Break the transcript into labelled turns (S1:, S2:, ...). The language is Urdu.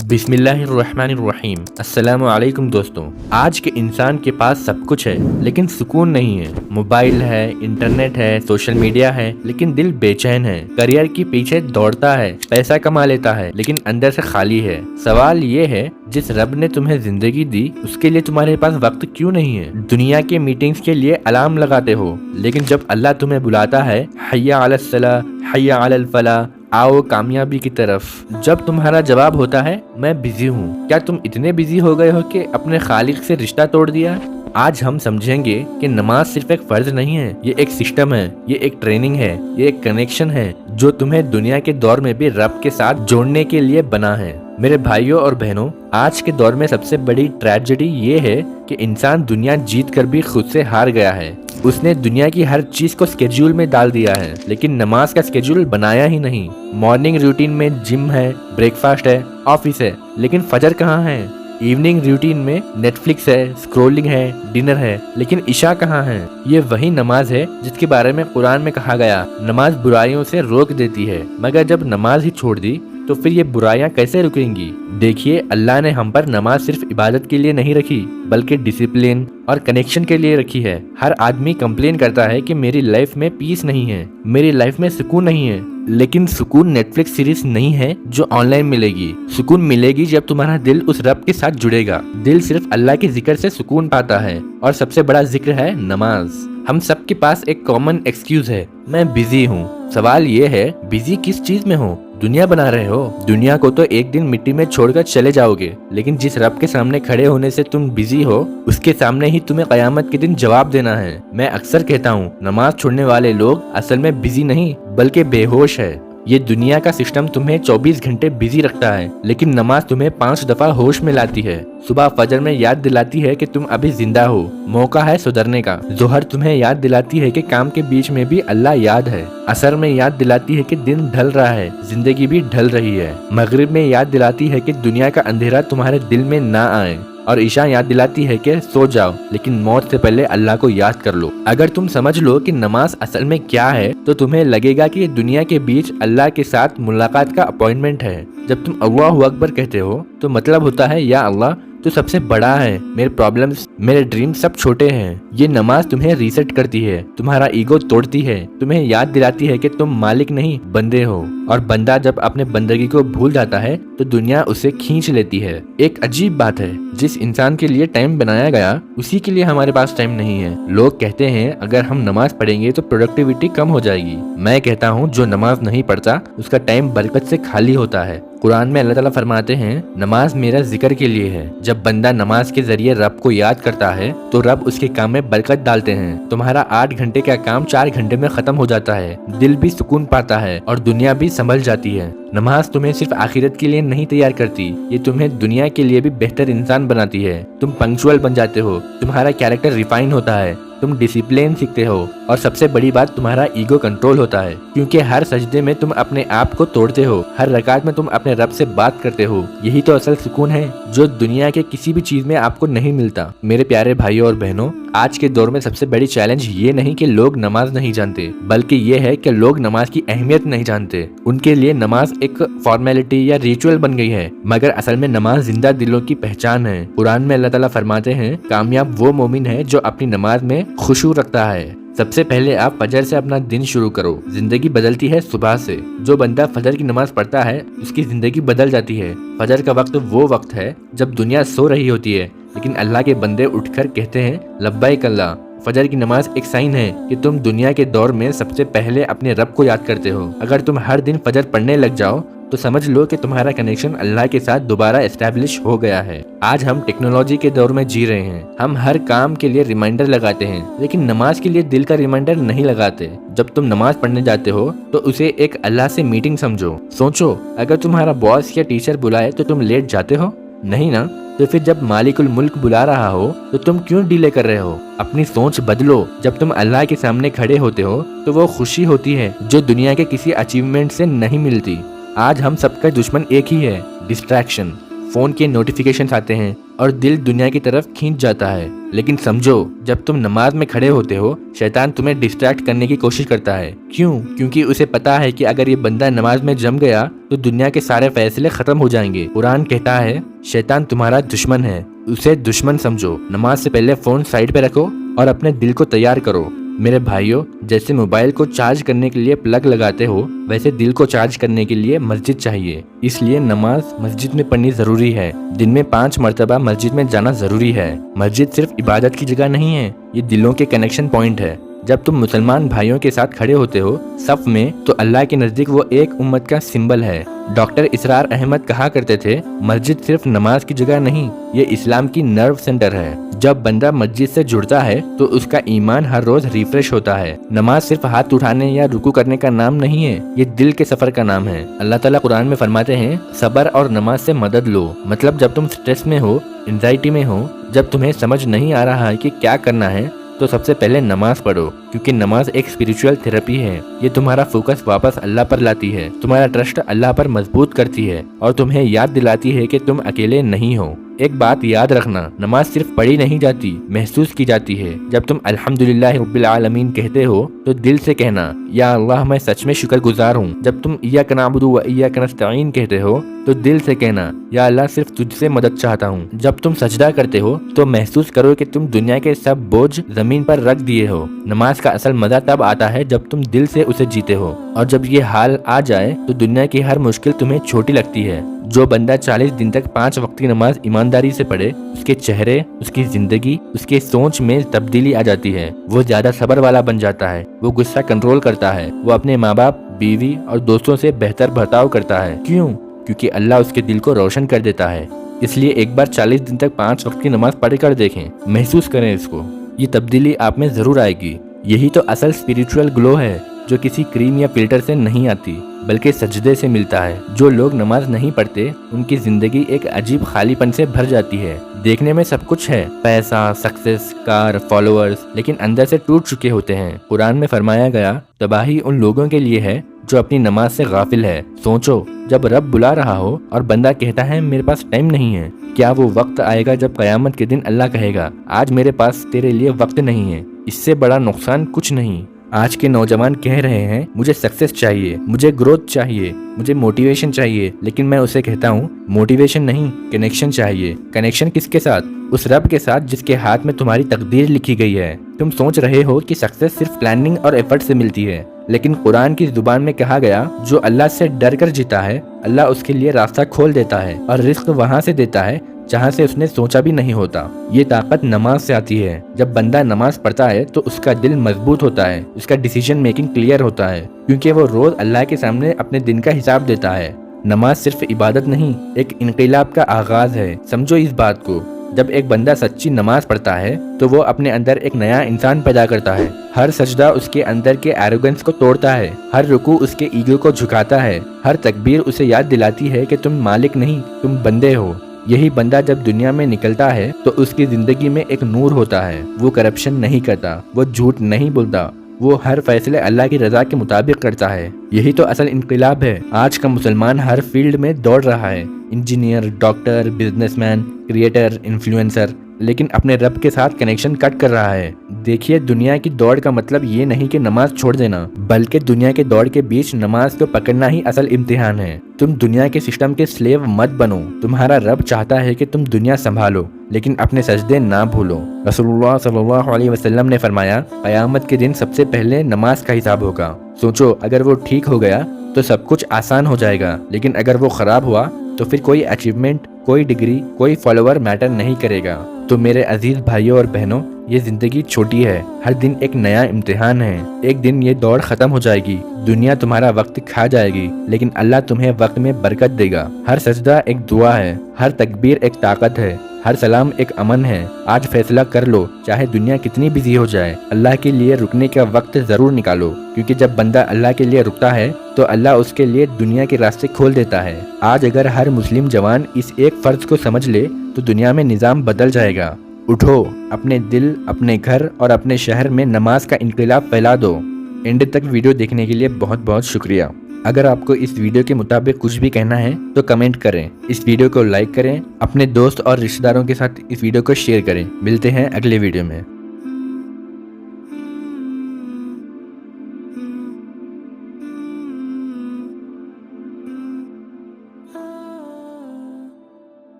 S1: بسم اللہ الرحمن الرحیم۔ السلام علیکم دوستوں۔ آج کے انسان کے پاس سب کچھ ہے لیکن سکون نہیں ہے۔ موبائل ہے، انٹرنیٹ ہے، سوشل میڈیا ہے، لیکن دل بے چین ہے۔ کریئر کی پیچھے دوڑتا ہے، پیسہ کما لیتا ہے لیکن اندر سے خالی ہے۔ سوال یہ ہے، جس رب نے تمہیں زندگی دی اس کے لیے تمہارے پاس وقت کیوں نہیں ہے؟ دنیا کے میٹنگز کے لیے الارم لگاتے ہو لیکن جب اللہ تمہیں بلاتا ہے، حی علی الصلاۃ، حی علی الفلاح، آؤ کامیابی کی طرف، جب تمہارا جواب ہوتا ہے میں بزی ہوں، کیا تم اتنے بزی ہو گئے ہو کہ اپنے خالق سے رشتہ توڑ دیا؟ آج ہم سمجھیں گے کہ نماز صرف ایک فرض نہیں ہے، یہ ایک سسٹم ہے، یہ ایک ٹریننگ ہے، یہ ایک کنیکشن ہے جو تمہیں دنیا کے دور میں بھی رب کے ساتھ جوڑنے کے لیے بنا ہے۔ میرے بھائیوں اور بہنوں، آج کے دور میں سب سے بڑی ٹریجڈی یہ ہے کہ انسان دنیا جیت کر بھی خود سے ہار گیا ہے۔ اس نے دنیا کی ہر چیز کو سکیڈول میں ڈال دیا ہے لیکن نماز کا سکیڈول بنایا ہی نہیں۔ مارننگ روٹین میں جم ہے، بریک فاسٹ ہے، آفس ہے، لیکن فجر کہاں ہے؟ ایوننگ روٹین میں نیٹ فلکس ہے، اسکرولنگ ہے، ڈنر ہے، لیکن عشاء کہاں ہے؟ یہ وہی نماز ہے جس کے بارے میں قرآن میں کہا گیا، نماز برائیوں سے روک دیتی ہے، مگر جب نماز ہی چھوڑ دی تو پھر یہ برائیاں کیسے رکیں گی؟ دیکھیے، اللہ نے ہم پر نماز صرف عبادت کے لیے نہیں رکھی بلکہ ڈسپلن اور کنیکشن کے لیے رکھی ہے۔ ہر آدمی کمپلین کرتا ہے کہ میری لائف میں پیس نہیں ہے، میری لائف میں سکون نہیں ہے، لیکن سکون نیٹ فلکس سیریز نہیں ہے جو آن لائن ملے گی۔ سکون ملے گی جب تمہارا دل اس رب کے ساتھ جڑے گا۔ دل صرف اللہ کے ذکر سے سکون پاتا ہے اور سب سے بڑا ذکر ہے نماز۔ ہم سب کے پاس ایک کامن ایکسکیوز ہے، میں بزی ہوں۔ سوال یہ ہے، بزی کس چیز میں ہو؟ دنیا بنا رہے ہو؟ دنیا کو تو ایک دن مٹی میں چھوڑ کر چلے جاؤ گے، لیکن جس رب کے سامنے کھڑے ہونے سے تم بزی ہو، اس کے سامنے ہی تمہیں قیامت کے دن جواب دینا ہے۔ میں اکثر کہتا ہوں، نماز چھوڑنے والے لوگ اصل میں بزی نہیں بلکہ بے ہوش ہے۔ یہ دنیا کا سسٹم تمہیں 24 گھنٹے بزی رکھتا ہے لیکن نماز تمہیں 5 دفعہ ہوش میں لاتی ہے۔ صبح فجر میں یاد دلاتی ہے کہ تم ابھی زندہ ہو، موقع ہے سدھرنے کا۔ ظہر تمہیں یاد دلاتی ہے کہ کام کے بیچ میں بھی اللہ یاد ہے۔ عصر میں یاد دلاتی ہے کہ دن ڈھل رہا ہے، زندگی بھی ڈھل رہی ہے۔ مغرب میں یاد دلاتی ہے کہ دنیا کا اندھیرا تمہارے دل میں نہ آئے، اور عشاء یاد دلاتی ہے کہ سو جاؤ لیکن موت سے پہلے اللہ کو یاد کر لو۔ اگر تم سمجھ لو کہ نماز اصل میں کیا ہے تو تمہیں لگے گا کہ یہ دنیا کے بیچ اللہ کے ساتھ ملاقات کا اپوائنٹمنٹ ہے۔ جب تم اللہ اکبر کہتے ہو تو مطلب ہوتا ہے، یا اللہ تو سب سے بڑا ہے، میرے پرابلمز، میرے ڈریم سب چھوٹے ہیں۔ یہ نماز تمہیں ریسیٹ کرتی ہے، تمہارا ایگو توڑتی ہے، تمہیں یاد دلاتی ہے کہ تم مالک نہیں بندے ہو، اور بندہ جب اپنے بندگی کو بھول جاتا ہے تو دنیا اسے کھینچ لیتی ہے۔ ایک عجیب بات ہے، جس انسان کے لیے ٹائم بنایا گیا اسی کے لیے ہمارے پاس ٹائم نہیں ہے۔ لوگ کہتے ہیں اگر ہم نماز پڑھیں گے تو پروڈکٹیوٹی کم ہو جائے گی۔ میں کہتا ہوں جو نماز نہیں پڑھتا اس کا ٹائم برکت سے خالی ہوتا ہے۔ قرآن میں اللہ تعالیٰ فرماتے ہیں، نماز میرا ذکر کے لیے ہے۔ جب بندہ نماز کے ذریعے رب کو یاد کرتا ہے تو رب اس کے کام میں برکت ڈالتے ہیں۔ تمہارا 8 گھنٹے کا کام 4 گھنٹے میں ختم ہو جاتا ہے، دل بھی سکون پاتا ہے اور دنیا بھی سنبھل جاتی ہے۔ نماز تمہیں صرف آخرت کے لیے نہیں تیار کرتی، یہ تمہیں دنیا کے لیے بھی بہتر انسان بناتی ہے۔ تم پنکچوئل بن جاتے ہو، تمہارا کیریکٹر ریفائن ہوتا ہے، تم ڈسپلین سیکھتے ہو، اور سب سے بڑی بات تمہارا ایگو کنٹرول ہوتا ہے، کیونکہ ہر سجدے میں تم اپنے آپ کو توڑتے ہو، ہر رکعت میں تم اپنے رب سے بات کرتے ہو۔ یہی تو اصل سکون ہے جو دنیا کے کسی بھی چیز میں آپ کو نہیں ملتا۔ میرے پیارے بھائیوں اور بہنوں، آج کے دور میں سب سے بڑی چیلنج یہ نہیں کہ لوگ نماز نہیں جانتے، بلکہ یہ ہے کہ لوگ نماز کی اہمیت نہیں جانتے۔ ان کے لیے نماز ایک فارمیلٹی یا ریچول بن گئی ہے، مگر اصل میں نماز زندہ دلوں کی پہچان ہے۔ قرآن میں اللہ تعالیٰ فرماتے ہیں، کامیاب وہ مومن ہے جو اپنی نماز میں خشوع رکھتا ہے۔ سب سے پہلے آپ فجر سے اپنا دن شروع کرو، زندگی بدلتی ہے صبح سے۔ جو بندہ فجر کی نماز پڑھتا ہے اس کی زندگی بدل جاتی ہے۔ فجر کا وقت وہ وقت ہے جب دنیا سو رہی ہوتی ہے لیکن اللہ کے بندے اٹھ کر کہتے ہیں، لبیک اللہ۔ فجر کی نماز ایک سائن ہے کہ تم دنیا کے دور میں سب سے پہلے اپنے رب کو یاد کرتے ہو۔ اگر تم ہر دن فجر پڑھنے لگ جاؤ تو سمجھ لو کہ تمہارا کنیکشن اللہ کے ساتھ دوبارہ اسٹیبلش ہو گیا ہے۔ آج ہم ٹیکنالوجی کے دور میں جی رہے ہیں، ہم ہر کام کے لیے ریمائنڈر لگاتے ہیں لیکن نماز کے لیے دل کا ریمائنڈر نہیں لگاتے۔ جب تم نماز پڑھنے جاتے ہو تو اسے ایک اللہ سے میٹنگ سمجھو۔ سوچو، اگر تمہارا باس یا ٹیچر بلائے تو تم لیٹ جاتے ہو؟ نہیں نا؟ تو پھر جب مالک الملک بلا رہا ہو تو تم کیوں ڈیلے کر رہے ہو؟ اپنی سوچ بدلو۔ جب تم اللہ کے سامنے کھڑے ہوتے ہو تو وہ خوشی ہوتی ہے جو دنیا کے کسی اچیومنٹ سے نہیں ملتی۔ آج ہم سب کا دشمن ایک ہی ہے، ڈسٹریکشن۔ فون کے نوٹیفیکیشنز آتے ہیں اور دل دنیا کی طرف کھینچ جاتا ہے۔ لیکن سمجھو، جب تم نماز میں کھڑے ہوتے ہو، شیطان تمہیں ڈسٹریکٹ کرنے کی کوشش کرتا ہے۔ کیوں؟ کیونکہ اسے پتا ہے کہ اگر یہ بندہ نماز میں جم گیا تو دنیا کے سارے فیصلے ختم ہو جائیں گے۔ قرآن کہتا ہے شیطان تمہارا دشمن ہے، اسے دشمن سمجھو۔ نماز سے پہلے فون سائڈ پہ رکھو اور اپنے دل کو تیار کرو۔ میرے بھائیوں، جیسے موبائل کو چارج کرنے کے لیے پلگ لگاتے ہو، ویسے دل کو چارج کرنے کے لیے مسجد چاہیے۔ اس لیے نماز مسجد میں پڑھنی ضروری ہے۔ دن میں 5 مرتبہ مسجد میں جانا ضروری ہے۔ مسجد صرف عبادت کی جگہ نہیں ہے، یہ دلوں کے کنیکشن پوائنٹ ہے۔ جب تم مسلمان بھائیوں کے ساتھ کھڑے ہوتے ہو صف میں، تو اللہ کے نزدیک وہ ایک امت کا سمبل ہے۔ ڈاکٹر اسرار احمد کہا کرتے تھے، مسجد صرف نماز کی جگہ نہیں، یہ اسلام کی نرو سینٹر ہے۔ جب بندہ مسجد سے جڑتا ہے تو اس کا ایمان ہر روز ریفریش ہوتا ہے۔ نماز صرف ہاتھ اٹھانے یا رکوع کرنے کا نام نہیں ہے، یہ دل کے سفر کا نام ہے۔ اللہ تعالیٰ قرآن میں فرماتے ہیں، صبر اور نماز سے مدد لو۔ مطلب جب تم سٹریس میں ہو، انزائٹی میں ہو، جب تمہیں سمجھ نہیں آ رہا ہے کہ کیا کرنا ہے، تو سب سے پہلے نماز پڑھو، کیونکہ نماز ایک اسپریچول تھراپی ہے۔ یہ تمہارا فوکس واپس اللہ پر لاتی ہے، تمہارا ٹرسٹ اللہ پر مضبوط کرتی ہے اور تمہیں یاد دلاتی ہے کہ تم اکیلے نہیں ہو۔ ایک بات یاد رکھنا، نماز صرف پڑھی نہیں جاتی، محسوس کی جاتی ہے۔ جب تم الحمدللہ رب العالمین کہتے ہو تو دل سے کہنا، یا اللہ میں سچ میں شکر گزار ہوں۔ جب تم ایاک نعبد و ایاک نستعین کہتے ہو تو دل سے کہنا، یا اللہ صرف تجھ سے مدد چاہتا ہوں۔ جب تم سجدہ کرتے ہو تو محسوس کرو کہ تم دنیا کے سب بوجھ زمین پر رکھ دیے ہو۔ نماز کا اصل مزہ تب آتا ہے جب تم دل سے اسے جیتے ہو، اور جب یہ حال آ جائے تو دنیا کی ہر مشکل تمہیں چھوٹی لگتی ہے۔ جو بندہ 40 دن تک 5 وقت کی نماز ایمانداری سے پڑھے، اس کے چہرے، اس کی زندگی، اس کے سوچ میں تبدیلی آ جاتی ہے۔ وہ زیادہ صبر والا بن جاتا ہے، وہ غصہ کنٹرول کرتا ہے، وہ اپنے ماں باپ، بیوی اور دوستوں سے بہتر برتاؤ کرتا ہے۔ کیوں؟ کیونکہ اللہ اس کے دل کو روشن کر دیتا ہے۔ اس لیے ایک بار 40 دن تک 5 وقت کی نماز پڑھ کر دیکھیں، محسوس کریں اس کو۔ یہ تبدیلی آپ میں ضرور آئے گی۔ یہی تو اصل اسپریچول گلو ہے، جو کسی کریم یا فلٹر سے نہیں آتی بلکہ سجدے سے ملتا ہے۔ جو لوگ نماز نہیں پڑھتے ان کی زندگی ایک عجیب خالی پن سے بھر جاتی ہے۔ دیکھنے میں سب کچھ ہے، پیسہ، سکسیس، کار، فالوورز، لیکن اندر سے ٹوٹ چکے ہوتے ہیں۔ قرآن میں فرمایا گیا، تباہی ان لوگوں کے لیے ہے جو اپنی نماز سے غافل ہے۔ سوچو، جب رب بلا رہا ہو اور بندہ کہتا ہے میرے پاس ٹائم نہیں ہے، کیا وہ وقت آئے گا جب قیامت کے دن اللہ کہے گا آج میرے پاس تیرے لیے وقت نہیں ہے؟ اس سے بڑا نقصان کچھ نہیں۔ آج کے نوجوان کہہ رہے ہیں مجھے سکسیس چاہیے، مجھے گروتھ چاہیے، مجھے موٹیویشن چاہیے، لیکن میں اسے کہتا ہوں موٹیویشن نہیں، کنیکشن چاہیے۔ کنیکشن کس کے ساتھ؟ اس رب کے ساتھ جس کے ہاتھ میں تمہاری تقدیر لکھی گئی ہے۔ تم سوچ رہے ہو کہ سکسیس صرف پلاننگ اور ایفرٹ سے ملتی ہے، لیکن قرآن کی زبان میں کہا گیا، جو اللہ سے ڈر کر جیتا ہے، اللہ اس کے لیے راستہ کھول دیتا ہے اور رزق وہاں سے دیتا ہے جہاں سے اس نے سوچا بھی نہیں ہوتا۔ یہ طاقت نماز سے آتی ہے۔ جب بندہ نماز پڑھتا ہے تو اس کا دل مضبوط ہوتا ہے، اس کا ڈیسیژن میکنگ کلیئر ہوتا ہے، کیونکہ وہ روز اللہ کے سامنے اپنے دن کا حساب دیتا ہے۔ نماز صرف عبادت نہیں، ایک انقلاب کا آغاز ہے۔ سمجھو اس بات کو، جب ایک بندہ سچی نماز پڑھتا ہے تو وہ اپنے اندر ایک نیا انسان پیدا کرتا ہے۔ ہر سجدہ اس کے اندر کے ایروگنس کو توڑتا ہے، ہر رکوع اس کے ایگو کو جھکاتا ہے، ہر تکبیر اسے یاد دلاتی ہے کہ تم مالک نہیں، تم بندے ہو۔ یہی بندہ جب دنیا میں نکلتا ہے تو اس کی زندگی میں ایک نور ہوتا ہے۔ وہ کرپشن نہیں کرتا، وہ جھوٹ نہیں بولتا، وہ ہر فیصلے اللہ کی رضا کے مطابق کرتا ہے۔ یہی تو اصل انقلاب ہے۔ آج کا مسلمان ہر فیلڈ میں دوڑ رہا ہے، engineer, doctor, business man, creator, influencer, لیکن اپنے رب کے ساتھ کنیکشن کٹ کر رہا ہے۔ دیکھیے، دنیا کی دوڑ کا مطلب یہ نہیں کہ نماز چھوڑ دینا، بلکہ دنیا کے دوڑ کے بیچ نماز کو پکڑنا ہی اصل امتحان ہے۔ تم دنیا کے سسٹم کے سلیو مت بنو۔ تمہارا رب چاہتا ہے کہ تم دنیا سنبھالو، لیکن اپنے سجدے نہ بھولو۔ رسول اللہ صلی اللہ علیہ وسلم نے فرمایا، قیامت کے دن سب سے پہلے نماز کا حساب ہوگا۔ سوچو، اگر وہ ٹھیک ہو گیا تو سب کچھ آسان ہو جائے گا، لیکن اگر وہ خراب ہوا تو پھر کوئی اچیومنٹ، کوئی ڈگری، کوئی فالوور میٹر نہیں کرے گا۔ تو میرے عزیز بھائیوں اور بہنوں، یہ زندگی چھوٹی ہے، ہر دن ایک نیا امتحان ہے۔ ایک دن یہ دوڑ ختم ہو جائے گی، دنیا تمہارا وقت کھا جائے گی، لیکن اللہ تمہیں وقت میں برکت دے گا۔ ہر سجدہ ایک دعا ہے، ہر تکبیر ایک طاقت ہے، ہر سلام ایک امن ہے۔ آج فیصلہ کر لو، چاہے دنیا کتنی بزی ہو جائے، اللہ کے لیے رکنے کا وقت ضرور نکالو، کیونکہ جب بندہ اللہ کے لیے رکتا ہے تو اللہ اس کے لیے دنیا کے راستے کھول دیتا ہے۔ آج اگر ہر مسلم جوان اس ایک فرض کو سمجھ لے تو دنیا میں نظام بدل جائے گا۔ اٹھو، اپنے دل، اپنے گھر اور اپنے شہر میں نماز کا انقلاب پھیلا دو۔ اینڈ تک ویڈیو دیکھنے کے لیے بہت بہت شکریہ۔ اگر آپ کو اس ویڈیو کے مطابق کچھ بھی کہنا ہے تو کمنٹ کریں، اس ویڈیو کو لائک کریں، اپنے دوست اور رشتہ داروں کے ساتھ اس ویڈیو کو شیئر کریں۔ ملتے ہیں اگلے ویڈیو میں۔